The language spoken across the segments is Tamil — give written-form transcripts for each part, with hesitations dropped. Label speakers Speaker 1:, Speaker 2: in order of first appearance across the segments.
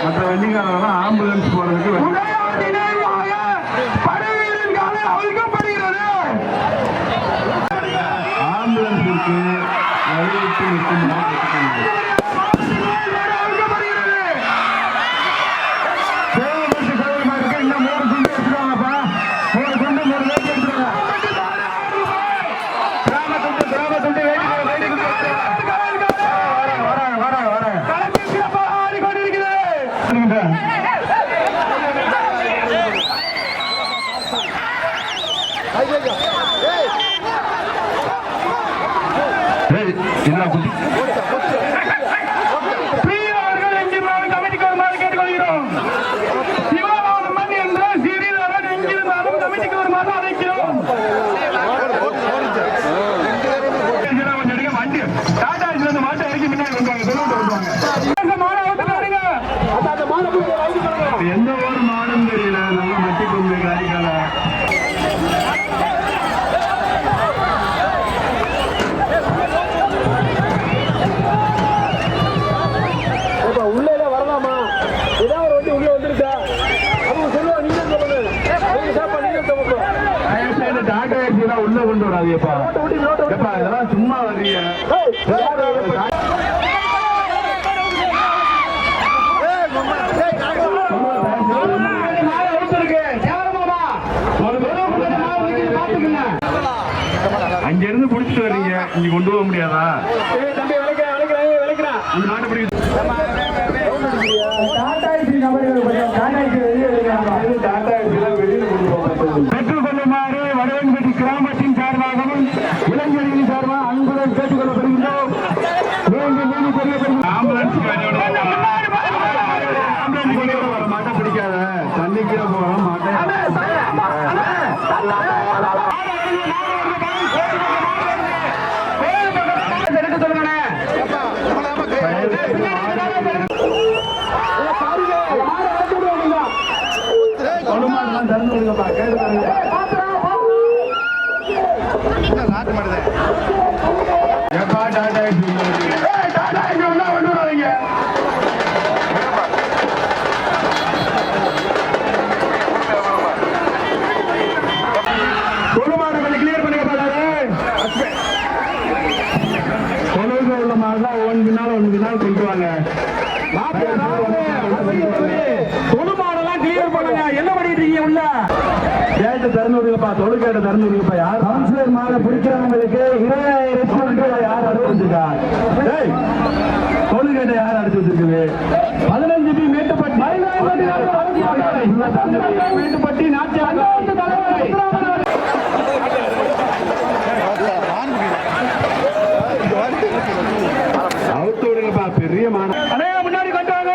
Speaker 1: மற்ற வண்டிக்காரங்க ஆம்புலன்ஸ் போறதுக்கு ஆம்புலன்ஸ் இருக்கு வழிவிட்டு நிற்கும் எந்த ஒரு மாடும் தெரியல நல்ல மட்டி கொண்டு காரிக்கால
Speaker 2: உள்ளே வரலாமா? ஏதாவது ஒரு வண்டி உள்ள வந்துருக்கா? அவங்க சொல்லுவா, நீங்க
Speaker 1: டாடா ஏசியெல்லாம் உள்ள கொண்டு வராதியப்பா. இதெல்லாம் சும்மா வர்றீங்க. அங்க இருந்து புடிச்சிட்டு வர்றீங்க, இங்க கொண்டு போக முடியாதா? பெற்றுக்கொள்ளுமாறு வடவன்பட்டி கிராமத்தின் சார்பாகவும் இளைஞர்களின் சார்பாக அன்புடன் கேட்டுக் கொள்ளப்படுகின்றோம். மாட்டை பிடிக்காத தண்ணிக்கீழே போக மாட்டேன். தொழுக்கேட்ட தரணுப்பா. யார் கவுன்சிலர் மாலை பிடிக்கிறவங்களுக்கு 20,000 யார் அடிச்சு வச்சிருக்கா? தொழுக்கேட்ட யார் அடிச்சு வச்சிருக்குது? 15 மேட்டுப்பட்டி மேட்டுப்பட்டி நாச்சியார் அவுத்து விடுங்கப்பா. பெரிய மாணவ முன்னாடி கொண்டு வாங்க.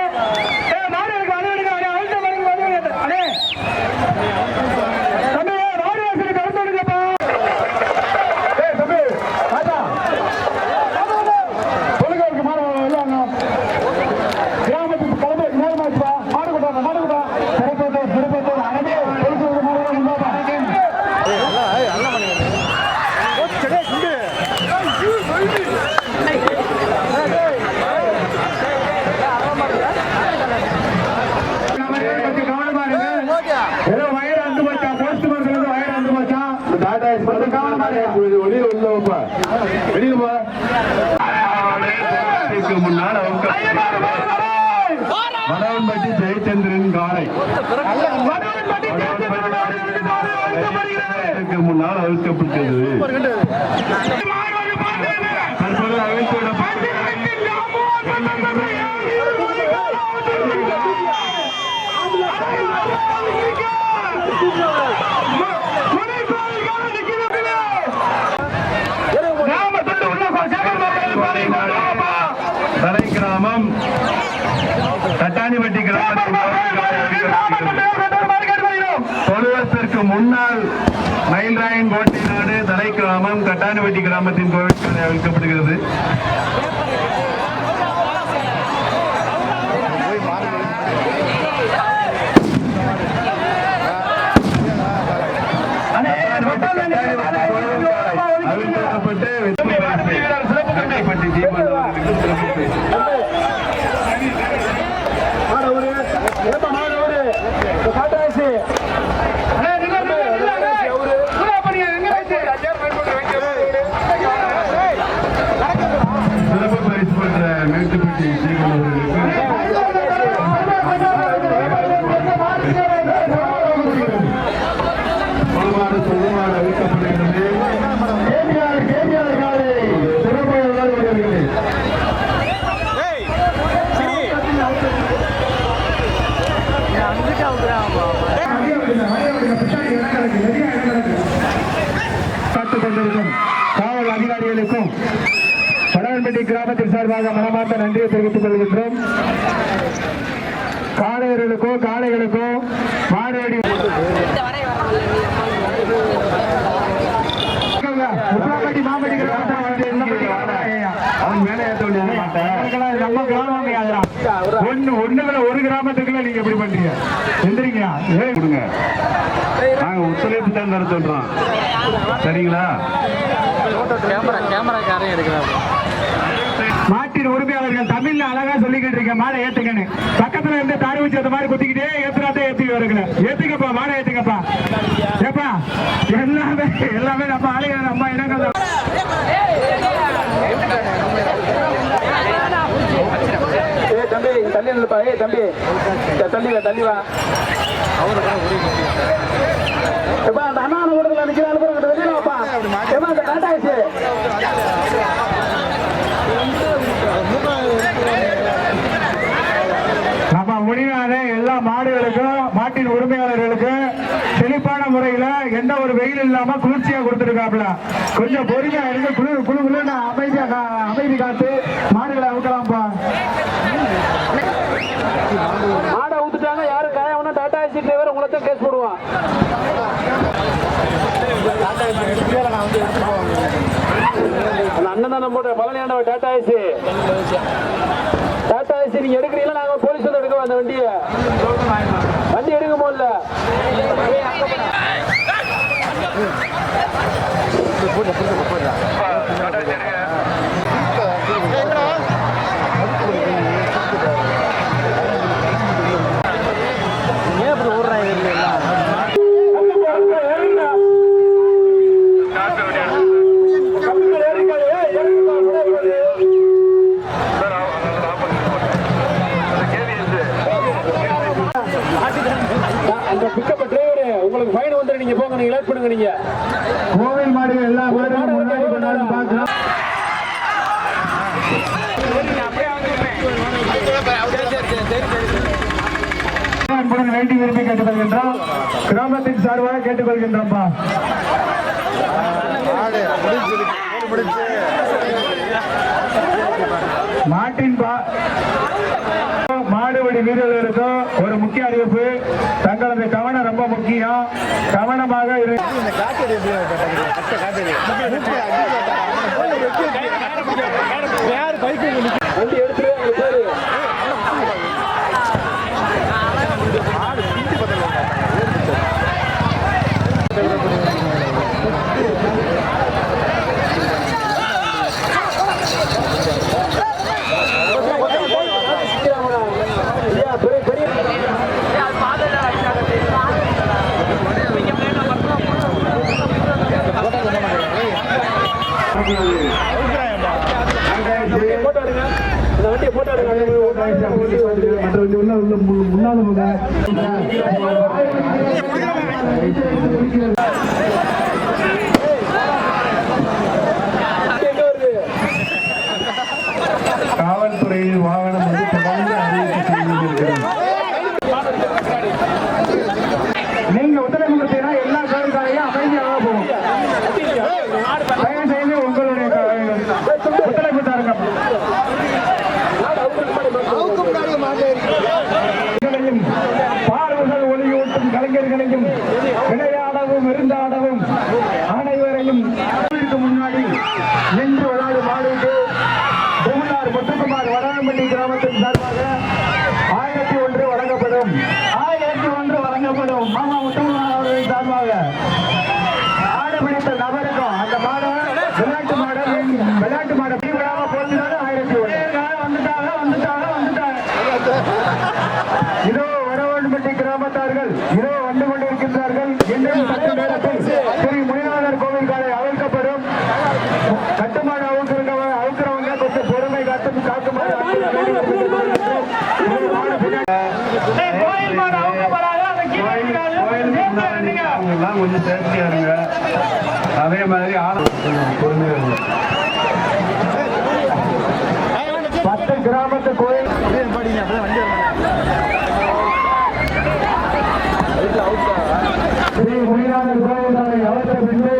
Speaker 1: முன்னால் வடவன்பட்டி ஜெயச்சந்திரன் காலை முன்னால் அவிழ்க்கப்பட்டது. தற்போது அவிழ்த்துவிடப்பட்ட தலை கிராமம் கட்டாணிவட்டி தொழுவத்திற்கு முன்னால் மயில்ராயன் கோட்டை நாடு தலை கிராமம் கட்டாணிவட்டி கிராமத்தின் கோவில் அளிக்கப்படுகிறது. அவிழ்க்கப்பட்டு வெற்றி ஜீவன் அவர்களுக்கு சிறப்பு பரிசு. சிறப்பு பரிசு பெற்ற மேட்டுப்பட்டி ஜீவன் அவர்களுக்கு சொல்லுமாறு அளிக்கப்படுகிறது. கொண்டிருக்கும் காவல் அதிகாரிகளுக்கும் வடவன்பட்டி கிராமத்தின் சார்பாக மனமார்ந்த நன்றியை தெரிவித்துக் கொள்கின்றோம். காளையர்களுக்கும் காளைகளுக்கும் மாடுவடி மாம்பட்டி ஒண்ணுல ஒரு கிராமத்துக்குள்ள நீங்க எப்படி பண்றீங்க? எந்திரிங்க கொடுங்க. நாங்க ஒத்துழைப்பு தான் தர சொல்றோம். சரிங்களா? மாட்டின் உரிமையாளர்கள் தமிழ்ல அழகா சொல்லிக்கிட்டு இருக்க மாடை ஏத்துக்கன்னு பக்கத்துல இருந்து தாரி வச்சு அந்த மாதிரி குத்திக்கிட்டே ஏத்துறாதே ஏத்தி வருங்க. ஏத்துக்கப்பா மாடை ஏத்துக்கப்பா. ஏப்பா எல்லாமே நம்ம ஆளுங்க நம்ம இனங்கள்.
Speaker 2: தம்பி தள்ளி நில்லுப்பா. தம்பி தள்ளி வா. அந்த அண்ணா ஓடுதல நிக்கிறாங்க வெளியிலப்பா. அந்த டாடா ஆயிடுச்சு.
Speaker 1: நம்ம முடிவான எல்லா மாடுகளுக்கும் மாட்டின் உரிமையாளர்களுக்கும் செழிப்பான முறையில எந்த ஒரு வெயில் இல்லாம குளிர்ச்சியா கொடுத்துருக்காப்ல. கொஞ்சம் பொறுமையா இருந்து குழு அமைதி காத்து மாடுகளை அவுக்கலாம்ப்பா.
Speaker 2: மாடை ஊத்துட்டாங்க. யாரு காயவனா டாடா ஏசி டிரைவர் உங்களை தான் கேஸ் போடுவான். அந்த அண்ணன் தான் நம்ம பழனியாண்ட டாடா ஏசி நீங்க எடுக்கிறீங்களா? நாங்க போலீஸ் வந்து எடுக்க அந்த வண்டியை வண்டி எடுக்க போடல. உங்களுக்கு ஃபைன் வந்து நீங்க போங்க. நீங்க லேட் பண்ணுங்க. நீங்க
Speaker 1: கோவில் மாடுகள் எல்லா மாடுகளும் முன்னாடி கொண்டாந்து பார்க்கலாம். வேண்டி விரும்பி கேட்டுக்கொள்கின்றோம். கிராமத்தின் சார்பாக கேட்டுக்கொள்கின்றோம்ப்பா. மாட்டின் மாடுபடி வீரர்களுக்கும் ஒரு முக்கிய அறிவிப்பு. தங்களது கவனம் ரொம்ப முக்கியம். கவனமாக
Speaker 2: வண்டி எடுத்து
Speaker 1: காவல்துறையில் வாகனம் வந்து தொடர்ந்து அறிவிப்பு செய்திருக்கிறது. நீங்க உத்தரவு கொடுத்தீங்கன்னா எல்லா காவல்காரையும் அமைதியாக போகும். தயவு செய்து உங்களுடைய ஒத்துழைப்பு தாருங்க. பார்வைகள் ஒளியூட்டும் கலைஞர்களையும் விளையாடவும் விருந்தாடவும் அனைவரையும் முன்னாடி நின்று விளையாடு மாடுக்கு முத்துக்குமார் வடவன்பட்டி கிராமத்தின் சார்பாக 1001 வழங்கப்படும். 1001 வழங்கப்படும். மாமா முத்துக்குமார் அவர்களின் சார்பாக ஆடு பிடித்த நபருக்கும் அந்த மாடு கொஞ்சம் சேஃப்டியா இருங்க. அதே மாதிரி பொறுமையா இருங்க. 10 கிராமத்து கோயில் ஸ்ரீ முனிநாதர் கோயில்களை அவற்றை பின்பு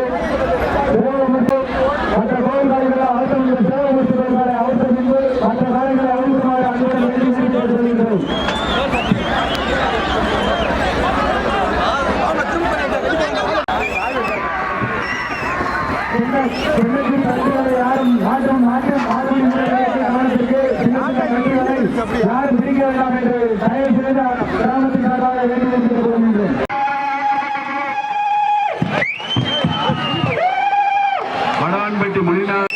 Speaker 1: மற்ற கோயில்களை அவற்றை சேவமுத்து கோயில்களை அவற்றை பின்பு மற்ற காரியங்களை அழிவுமாறு அன்புடன் வேண்டி கேட்டுக்கொள்கிறோம். யாரும் யாரும் பிடிக்க வேண்டாம் என்று தயவு செய்து கிராமத்திற்காக வேண்டுகோள் கொள்கின்றோம். வடவான்பட்டி முனிநாதர்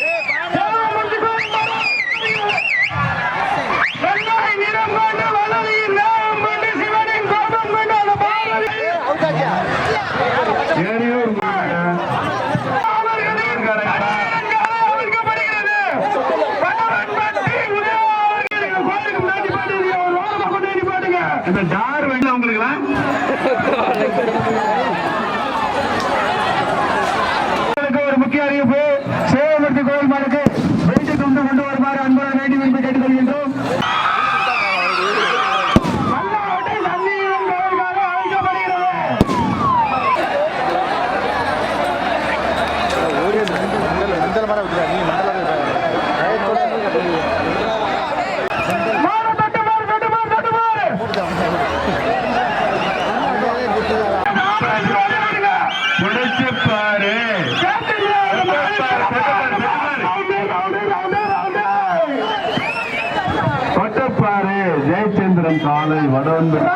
Speaker 1: இந்த டார் வேண்டாம் உங்களுக்கு ஒரு முக்கிய அறிவிப்பு. சேவமுத்து கோயில் மாடுக்கு வெயிட்டு கொண்டு வருமாறு அன்புடன் வேண்டி விரும்பி கேட்டுக்கொள்கின்றோம். ஜெயச்சந்திரன் காலை வடவன்பட்டி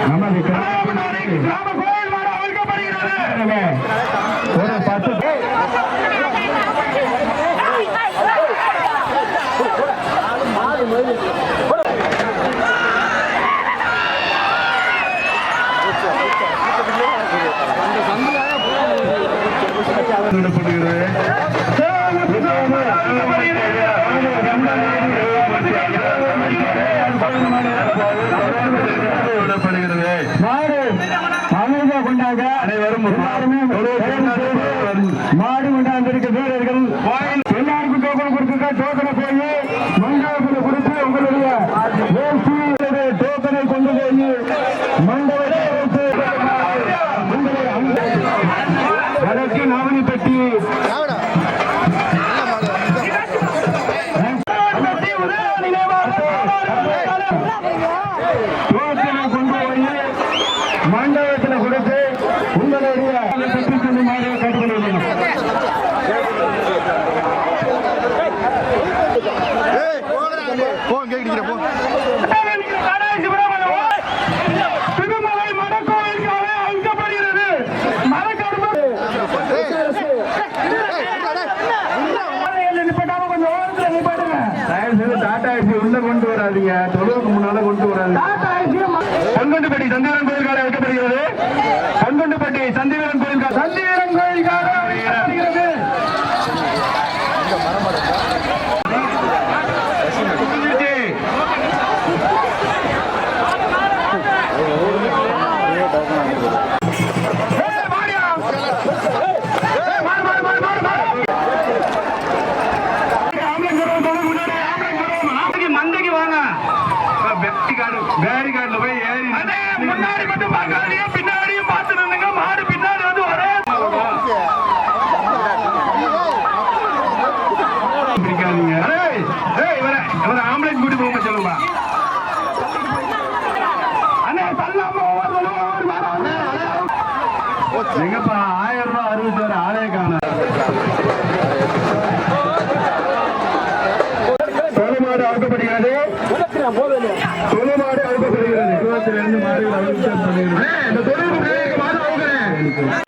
Speaker 1: நமது கிராம கோயில் மாடு அவிழ்க்கப்படுகிறது. ஒரு 10 மாடு கொண்டாந்திருக்க வீரர்கள் எல்லாருக்கும் டோக்கன் கொடுத்துருக்க. டோக்கனை போய் மண்டபத்தில் கொடுத்து உங்களுடைய டோக்கனை கொண்டு போய் மண்டபத்தை அதற்கு நாமினி பெட்டி மண்டபத்தில் கொடுத்து உங்களுடைய பெட்டி சொல்லுமாறு கேட்டுக்கொள்கிறோம். திருமலை மடக்கோயிலுக்காக அழைக்கப்படுகிறது. டாடா ஏசி உள்ள கொண்டு வராதீங்க. தொழுவுக்கு முன்னால கொண்டு வராது. பொன்குண்டுப்பட்டி சந்திவீரன் கோயிலுக்காக அழைக்கப்படுகிறது. பொன்குண்டுப்பட்டி சந்திவீரன் கோயிலுக்காக அழைக்கப்படுகிறது. மந்தைக்கு வாங்க. பேரிகார்டுல போய் ஏறி முன்னாடி மட்டும் பார்க்காதீங்க, பின்னாடியும் பார்த்து நின்னுங்க. மாடு பின்னாடி வந்து ஒரே பிடிக்காதீங்க. இவரை ஆம்புலன்ஸ் கூட்டி போக சொல்லுங்க. எங்கப்பா 1000 ரூபாய் அறிவிச்சாரு, ஆளே காண. தொழுமாடு அழுக்கப்படுகிறது. தொழுமாடு அழுக்கப்படுகிறது. 22 மாடுகள் அழுக்கப்படுகிறது. இந்த தொழில் மாடு அழுக்கிறேன்.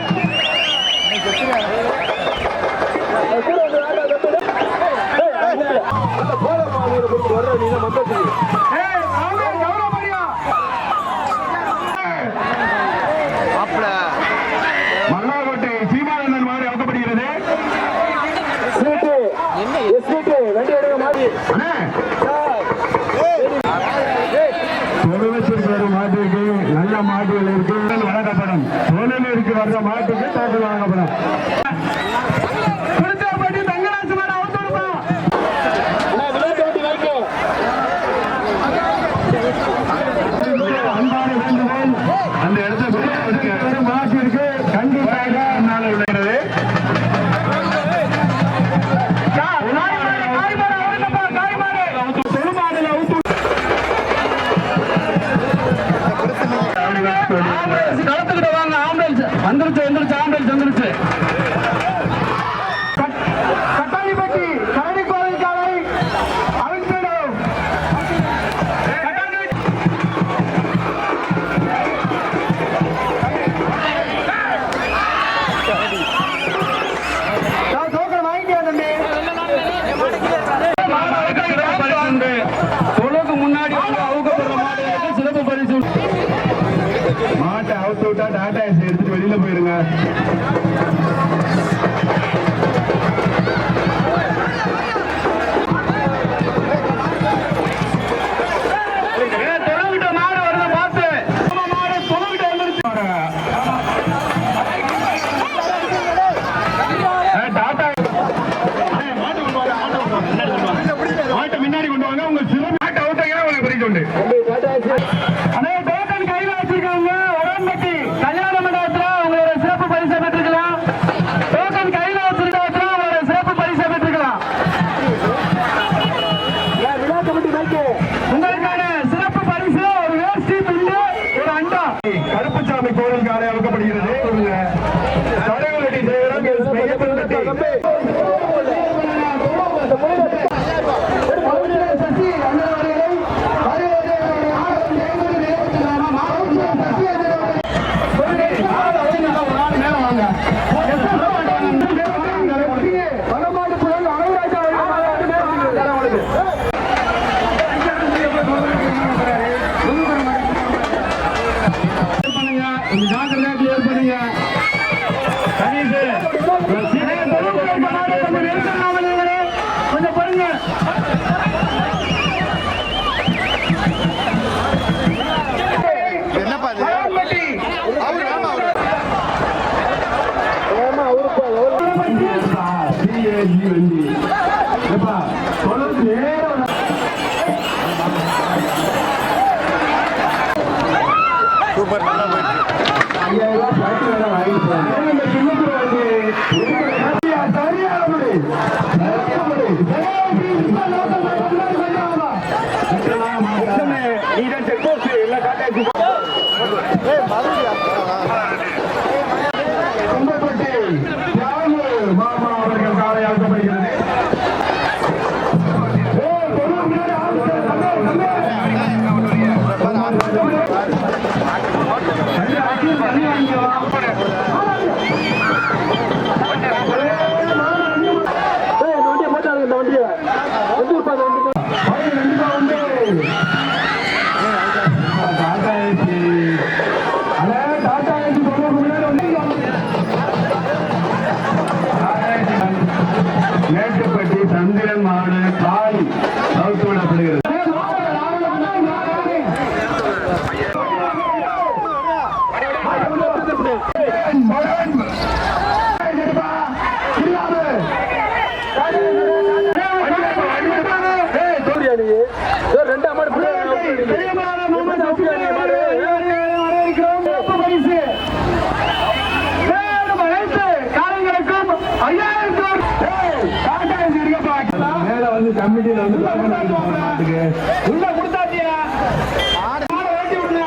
Speaker 1: மல்லாக்கோட்டை சீமானந்தன் மாடு அழுக்கப்படுகிறது. தொழுவத்திற்கு மாடுகளுக்கு வழங்கப்படும். தொழிலுக்கு வர்ற மாட்டுக்கு டோக்கன் வழங்கப்படும். குறிச்சாப்பட்டி தங்கராசு மாடு அவுத்துடுப்பா. அன்பான வேண்டுகோள், அந்த இடத்துல மாட்டிற்கு கண்டிப்பாக முன்னால் உள்ளது. களத்துக்கிட்ட வாங்க. ஆம்புலன்ஸ் வந்துருச்சு ஆம்புலன்ஸ் வந்துருச்சு. கட்டாளிப்பட்டி கரடி கோவில் காலை அவிழ்த்திடும். டோக்கன் வாங்கிட்டியா தம்பி? தொழுக்கு முன்னாடி அவுக்கப்படுற மாடுகளுக்கு சிறப்பு பரிசு. மாட்டை அவுத்து விட்டா டாடா ஏசி எடுத்துட்டு வெளியில போயிருங்க. தொழுகிட்ட மாடு வருது பார்த்து. மாடு தொழுகிட்ட வந்துருச்சு. மாட்டை முன்னாடி கொண்டு வாங்க. உங்க சில மாட்டை அவுத்தீங்கன்னா உங்களுக்கு பரிசு உண்டு. அண்ணே டோக்கன் கையில வச்சிருக்காங்க. உடன்பட்டி கல்யாண மண்டபத்துல உங்களோட சிறப்பு பரிசை பெற்றுக்கலாம். டோக்கன் கையில வச்சிருக்கா உங்களோட சிறப்பு பரிசை பெற்றுக்கலாம். உங்களுக்கான சிறப்பு பரிசு ஒரு வேஷ்டி பில்லு, ஒரு அண்டா. கருப்புசாமி கோவில் காலை அழைக்கப்படுகிறது. தலைவரடி கொஞ்சம் பாருங்க.
Speaker 3: சூப்பர், நல்லா போயிட்டு மாமா அவர்கள் காலை அழைக்கப்படுகிறது. மேட்டுப்பட்டி சந்திரன் மாடு காலி அவுத்து விடப்படுகிறது. மேல வந்து கமிட்டியில வந்து உள்ள கொடுத்தாச்சியா ஓட்டி விடுங்க.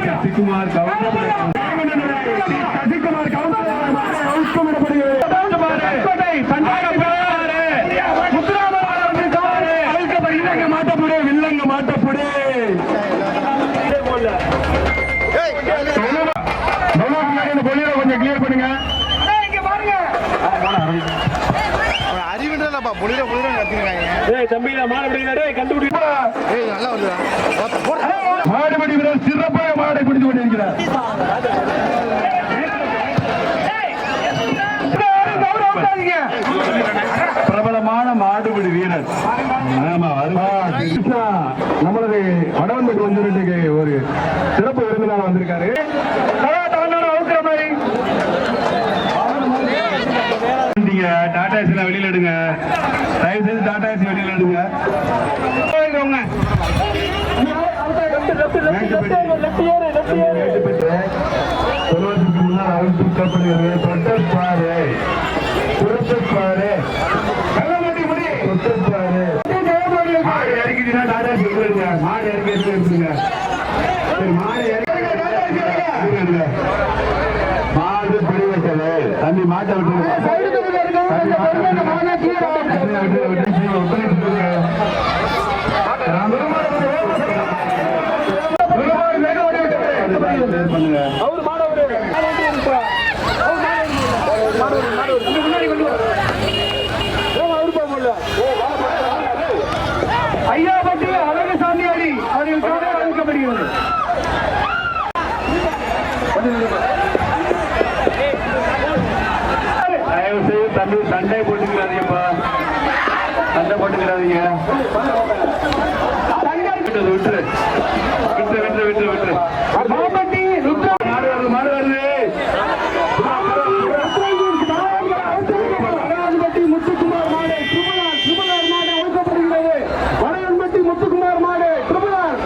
Speaker 3: சசிகுமார் மாட்டப்படு வில்லங்க மாட்டப்படு கொஞ்சம் கிளியர் பண்ணுங்க. அறிவுன்றப்பா புளிர கத்துக்கிறாங்க.
Speaker 2: தம்பி மாடு கண்டுபிடி
Speaker 3: நல்லா வருதா
Speaker 1: மாடுபடி வீரர் சிறப்பாக மாடை பிடித்து கொண்டிருக்கிறார். ஊத்தாதீங்க.
Speaker 3: பிரபலமான மாடுபிடி வீரர். ஆமா, கிருஷ்ணா நம்மளது வடவன்பட்டி வந்திருக்கு ஒரு சிறப்பு விருந்தினால வந்திருக்காரு.
Speaker 1: ஊத்துற மாதிரி
Speaker 3: டாடா ஏசி வெளியில எடுங்க, தயவு செய்து டாடா ஏசி வெளியில எடுங்க. சொல்வதற்கு முன்னால் அழுத்தப்படுகிறது. தொட்டப்பாரு தொட்டப்பாரு மாடு இறக்கிட்டீங்கன்னா டாடா ஏசி எடுங்க. மாடு இறக்கி எடுத்துங்க. மாடு இறக்கி மாடு பிடி வைக்கல. தண்ணி மாட்டை விட்டு
Speaker 1: ஐயாபட்டி அழகு சாமியாடி அவர்களுக்காக அழைக்கப்படுகிறது.
Speaker 3: தயவு செய்து தம்பி சண்டை போட்டுக்கிறாதீங்கப்பா, சண்டை போட்டுக்கிறாதீங்க. விட்டுரு விட்டுரு விட்டுரு விட்டுரு விட்டுரு.
Speaker 1: மாவட்டி
Speaker 3: மாடு வருது, மாடு வருது.
Speaker 1: வடவன்பட்டி முத்துக்குமார் மாடு திருமலார் மாடு அழைக்கப்படுகிறது. வடவன்பட்டி முத்துக்குமார் மாடு திருமலார்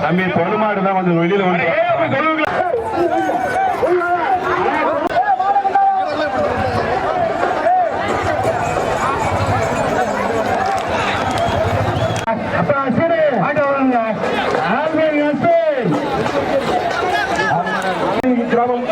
Speaker 3: தம்பி பொதுமாடு தான் கொஞ்சம் வெளியில வந்து
Speaker 1: கிராமம்